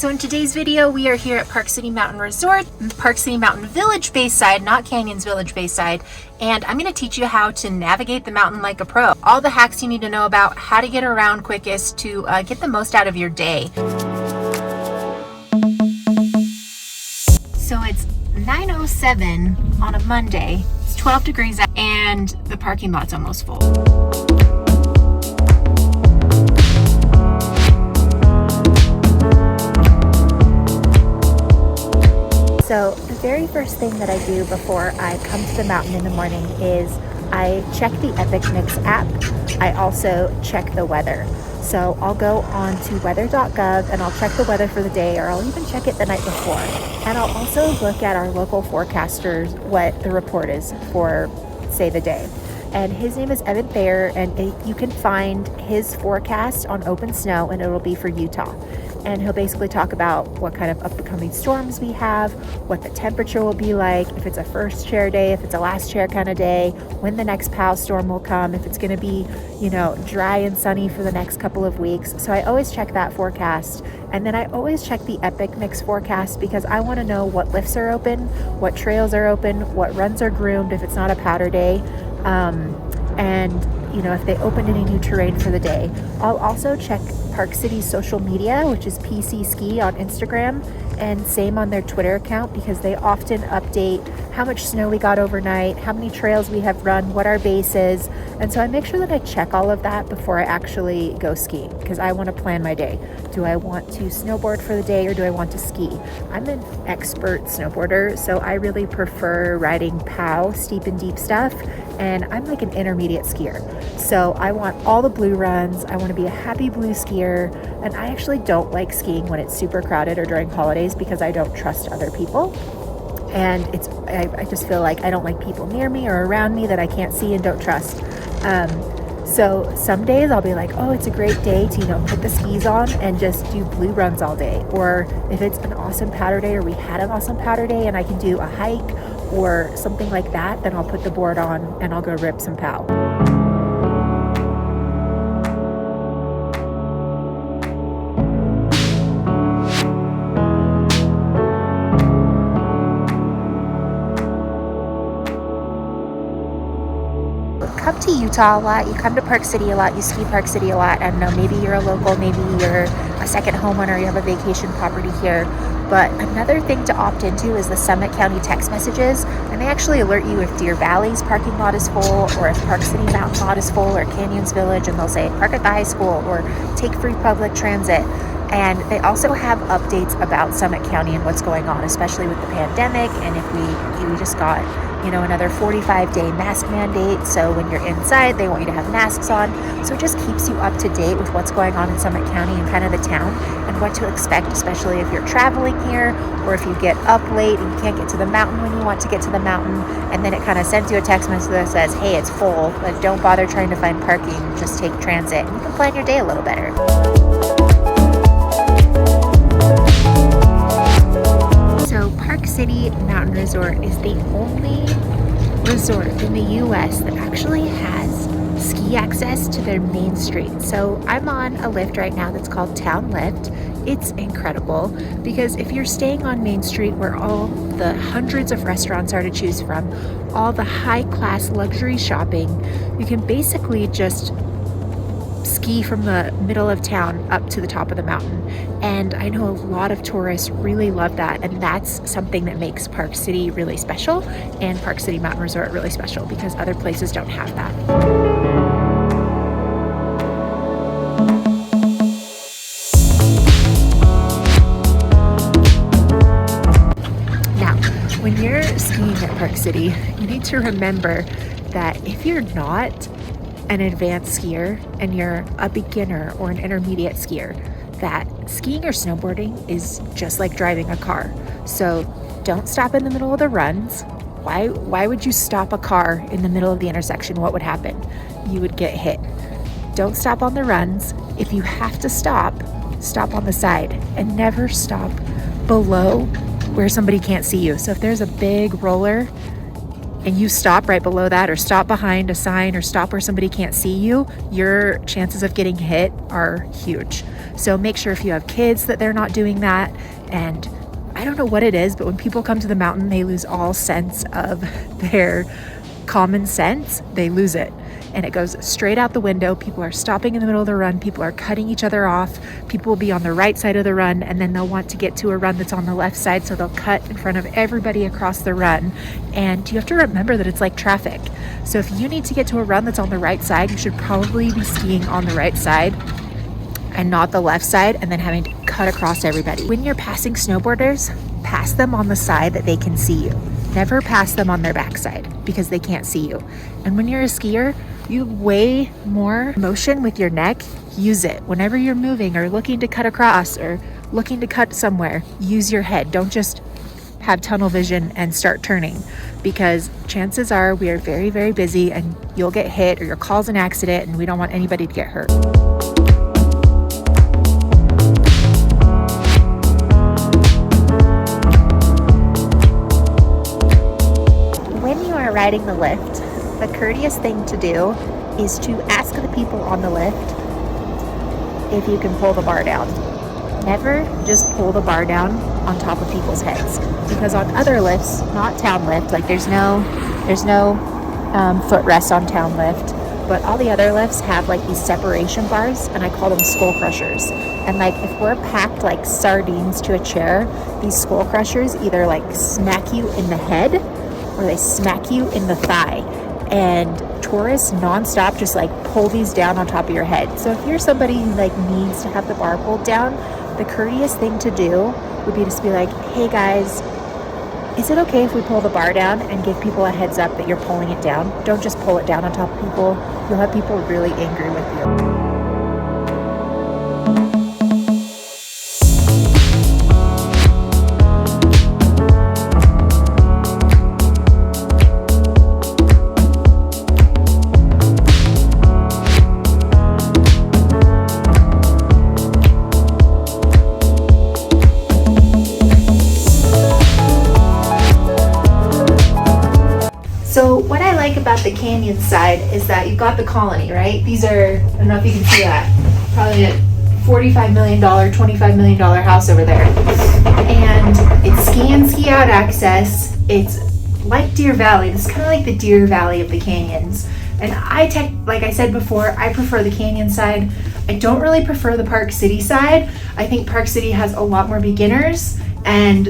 So in today's video, we are here at Park City Mountain Resort, Park City Mountain Village Bayside, not Canyons Village Bayside, and I'm going to teach you how to navigate the mountain like a pro. All the hacks you need to know about how to get around quickest to get the most out of your day. So it's 9:07 on a Monday, it's 12 degrees out, and the parking lot's almost full. So the very first thing that I do before I come to the mountain in the morning is I check the Epic Mix app. I also check the weather. So I'll go on to weather.gov and I'll check the weather for the day, or I'll even check it the night before. And I'll also look at our local forecasters, what the report is for, say, the day. And his name is Evan Thayer, and you can find his forecast on Open Snow, and it'll be for Utah. And he'll basically talk about what kind of upcoming storms we have, what the temperature will be like, if it's a first chair day, if it's a last chair kind of day, when the next POW storm will come, if it's going to be, dry and sunny for the next couple of weeks. So I always check that forecast. And then I always check the Epic Mix forecast because I want to know what lifts are open, what trails are open, what runs are groomed if it's not a powder day, and if they opened any new terrain for the day. I'll also check Park City's social media, which is PC Ski on Instagram, and same on their Twitter account, because they often update how much snow we got overnight, how many trails we have run, what our base is. And so I make sure that I check all of that before I actually go skiing, because I want to plan my day. Do I want to snowboard for the day, or do I want to ski? I'm an expert snowboarder, so I really prefer riding POW, steep and deep stuff, and I'm like an intermediate skier. So I want all the blue runs, I want to be a happy blue skier, and I actually don't like skiing when it's super crowded or during holidays because I don't trust other people. And I just feel like I don't like people near me or around me that I can't see and don't trust. So some days I'll be like, oh, it's a great day to, put the skis on and just do blue runs all day. Or if it's an awesome powder day, or we had an awesome powder day and I can do a hike or something like that, then I'll put the board on and I'll go rip some POW. Come to Utah a lot, you come to Park City a lot, you ski Park City a lot. I don't know, maybe you're a local, maybe you're a second homeowner, you have a vacation property here. But another thing to opt into is the Summit County text messages, and they actually alert you if Deer Valley's parking lot is full, or if Park City Mountain lot is full, or Canyons Village, and they'll say park at the high school or take free public transit. And they also have updates about Summit County and what's going on, especially with the pandemic. And if we just got, another 45-day mask mandate. So when you're inside, they want you to have masks on. So it just keeps you up to date with what's going on in Summit County and kind of the town and what to expect, especially if you're traveling here, or if you get up late and you can't get to the mountain when you want to get to the mountain. And then it kind of sends you a text message that says, hey, it's full, but don't bother trying to find parking, just take transit. And you can plan your day a little better. So Park City Mountain Resort is the only resort in the U.S. that actually has ski access to their main street. So I'm on a lift right now that's called Town Lift. It's incredible because if you're staying on Main Street, where all the hundreds of restaurants are to choose from, all the high-class luxury shopping, you can basically just ski from the middle of town up to the top of the mountain. And I know a lot of tourists really love that, and that's something that makes Park City really special and Park City Mountain Resort really special, because other places don't have that. Now, when you're skiing at Park City, you need to remember that if you're not an advanced skier and you're a beginner or an intermediate skier, that skiing or snowboarding is just like driving a car. So don't stop in the middle of the runs. Why would you stop a car in the middle of the intersection? What would happen? You would get hit. Don't stop on the runs. If you have to stop on the side, and never stop below where somebody can't see you. So if there's a big roller, and you stop right below that, or stop behind a sign, or stop where somebody can't see you, your chances of getting hit are huge. So make sure if you have kids that they're not doing that. And I don't know what it is, but when people come to the mountain, they lose all sense of their common sense. They lose it. And it goes straight out the window. People are stopping in the middle of the run. People are cutting each other off. People will be on the right side of the run, and then they'll want to get to a run that's on the left side, so they'll cut in front of everybody across the run. And you have to remember that it's like traffic. So if you need to get to a run that's on the right side, you should probably be skiing on the right side and not the left side, and then having to cut across everybody. When you're passing snowboarders, pass them on the side that they can see you. Never pass them on their backside because they can't see you. And when you're a skier, you have way more motion with your neck. Use it. Whenever you're moving or looking to cut across or looking to cut somewhere, use your head. Don't just have tunnel vision and start turning, because chances are we are very, very busy and you'll get hit or you'll cause an accident, and we don't want anybody to get hurt. Riding the lift, the courteous thing to do is to ask the people on the lift if you can pull the bar down. Never just pull the bar down on top of people's heads, because on other lifts, not town lift, like there's no footrest on town lift, but all the other lifts have like these separation bars, and I call them skull crushers. And like if we're packed like sardines to a chair, these skull crushers either like smack you in the head or they smack you in the thigh. And tourists nonstop just like pull these down on top of your head. So if you're somebody who like needs to have the bar pulled down, the courteous thing to do would be just be like, hey guys, is it okay if we pull the bar down, and give people a heads up that you're pulling it down? Don't just pull it down on top of people. You'll have people really angry with you. So what I like about the canyon side is that you've got the colony, right? These are, I don't know if you can see that, probably a $45 million, $25 million house over there. And it's ski in, ski out access. It's like Deer Valley. It's kind of like the Deer Valley of the canyons. And like I said before, I prefer the canyon side. I don't really prefer the Park City side. I think Park City has a lot more beginners, and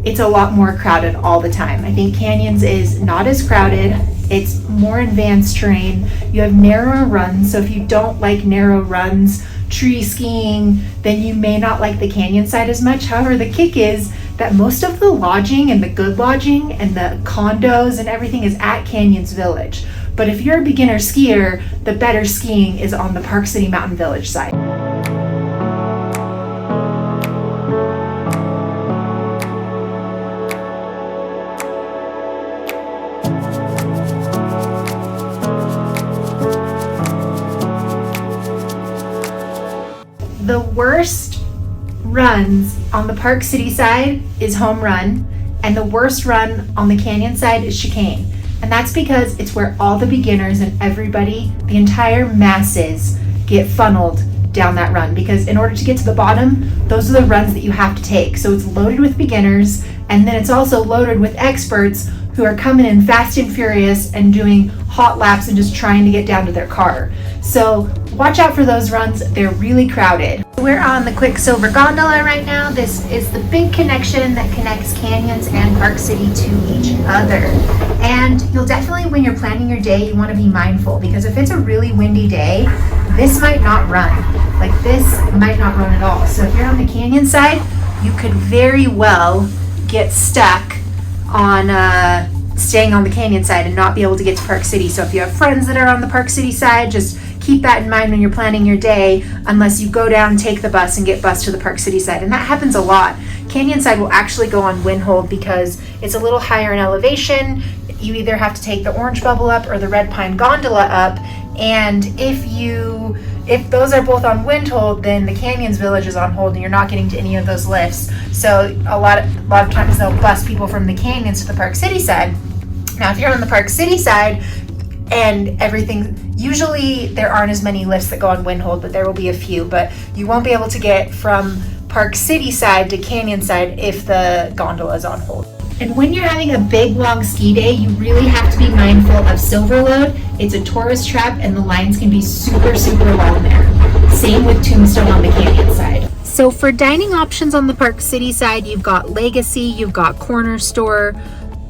it's a lot more crowded all the time. I think Canyons is not as crowded. It's more advanced terrain. You have narrower runs, so if you don't like narrow runs, tree skiing, then you may not like the canyon side as much. However, the kick is that most of the lodging and the good lodging and the condos and everything is at Canyons Village. But if you're a beginner skier, the better skiing is on the Park City Mountain Village side. The worst runs on the Park City side is Home Run, and the worst run on the canyon side is Chicane. And that's because it's where all the beginners and everybody, the entire masses, get funneled down that run, because in order to get to the bottom, those are the runs that you have to take. So it's loaded with beginners, and then it's also loaded with experts who are coming in fast and furious and doing hot laps and just trying to get down to their car. So watch out for those runs. They're really crowded. We're on the Quicksilver Gondola right now. This is the big connection that connects Canyons and Park City to each other. And you'll definitely, when you're planning your day, you want to be mindful, because if it's a really windy day, this might not run. Like this might not run at all. So if you're on the canyon side, you could very well get stuck on staying on the canyon side and not be able to get to Park City. So if you have friends that are on the Park City side, just keep that in mind when you're planning your day, unless you go down, take the bus, and get bus to the Park City side. And that happens a lot. Canyon side will actually go on Windhold because it's a little higher in elevation. You either have to take the Orange Bubble up or the Red Pine Gondola up. And if those are both on Windhold, then the Canyons Village is on hold and you're not getting to any of those lifts. So a lot of times they'll bus people from the canyons to the Park City side. Now, if you're on the Park City side and everything, usually there aren't as many lifts that go on Windhold, but there will be a few, but you won't be able to get from Park City side to Canyon side if the gondola is on hold. And when you're having a big long ski day, you really have to be mindful of Silverlode. It's a tourist trap and the lines can be super, super long there. Same with Tombstone on the Canyon side. So for dining options on the Park City side, you've got Legacy, you've got Corner Store,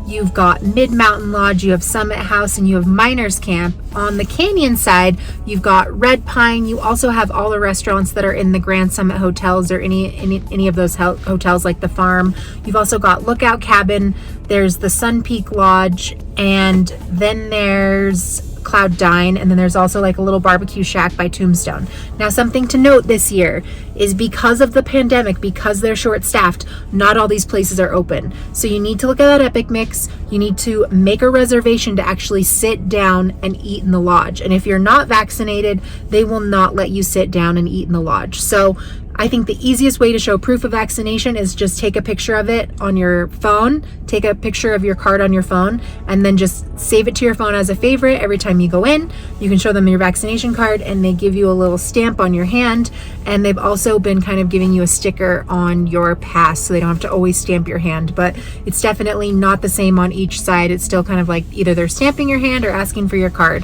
you've got Mid-Mountain Lodge, you have Summit House, and you have Miners Camp. On the Canyon side, you've got Red Pine. You also have all the restaurants that are in the Grand Summit hotels or any of those hotels like the Farm. You've also got Lookout Cabin. There's the Sun Peak Lodge, and then there's Cloud Dine, and then there's also like a little barbecue shack by Tombstone. Now, something to note this year is because of the pandemic, because they're short-staffed, not all these places are open. So you need to look at that Epic Mix. You need to make a reservation to actually sit down and eat in the lodge. And if you're not vaccinated, they will not let you sit down and eat in the lodge. So I think the easiest way to show proof of vaccination is just take a picture of it on your phone, take a picture of your card on your phone, and then just save it to your phone as a favorite. Every time you go in, you can show them your vaccination card and they give you a little stamp on your hand. And they've also been kind of giving you a sticker on your pass so they don't have to always stamp your hand, but it's definitely not the same on each side. It's still kind of like either they're stamping your hand or asking for your card.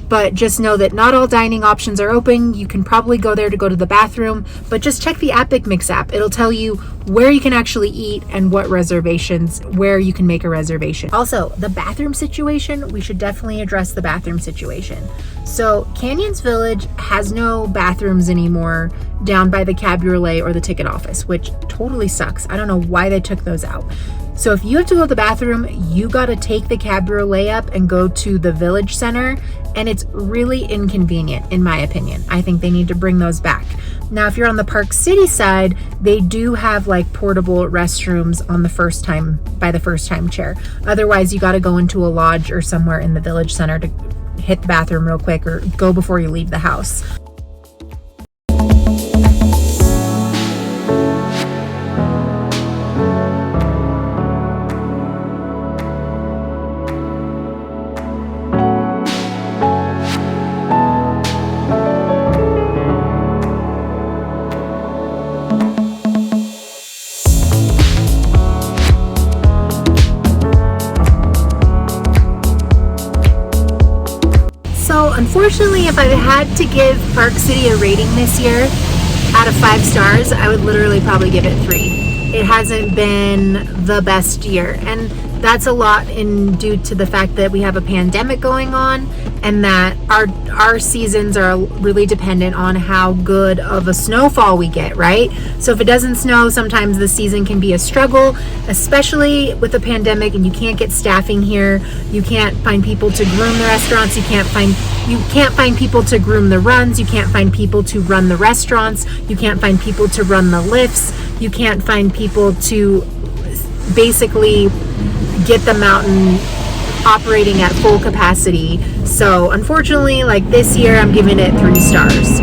But just know that not all dining options are open. You can probably go there to go to the bathroom, but just check the Epic Mix app. It'll tell you where you can actually eat and what reservations, where you can make a reservation. Also, the bathroom situation, we should definitely address the bathroom situation. So Canyons Village has no bathrooms anymore down by the cabriolet or the ticket office, which totally sucks. I don't know why they took those out. So if you have to go to the bathroom, you got to take the cabriolet up and go to the Village Center, and it's really inconvenient in my opinion. I think they need to bring those back. Now, if you're on the Park City side, they do have like portable restrooms on the first time chair. Otherwise, you got to go into a lodge or somewhere in the Village Center to hit the bathroom real quick or go before you leave the house. So unfortunately, if I had to give Park City a rating this year out of 5 stars, I would literally probably give it 3. It hasn't been the best year, and that's a lot due to the fact that we have a pandemic going on and that our seasons are really dependent on how good of a snowfall we get, right? So if it doesn't snow, sometimes the season can be a struggle, especially with the pandemic, and you can't get staffing here. You can't find people to groom the restaurants. You can't find people to groom the runs. You can't find people to run the restaurants. You can't find people to run the lifts. You can't find people to basically get the mountain operating at full capacity. So unfortunately, like this year, I'm giving it 3 stars.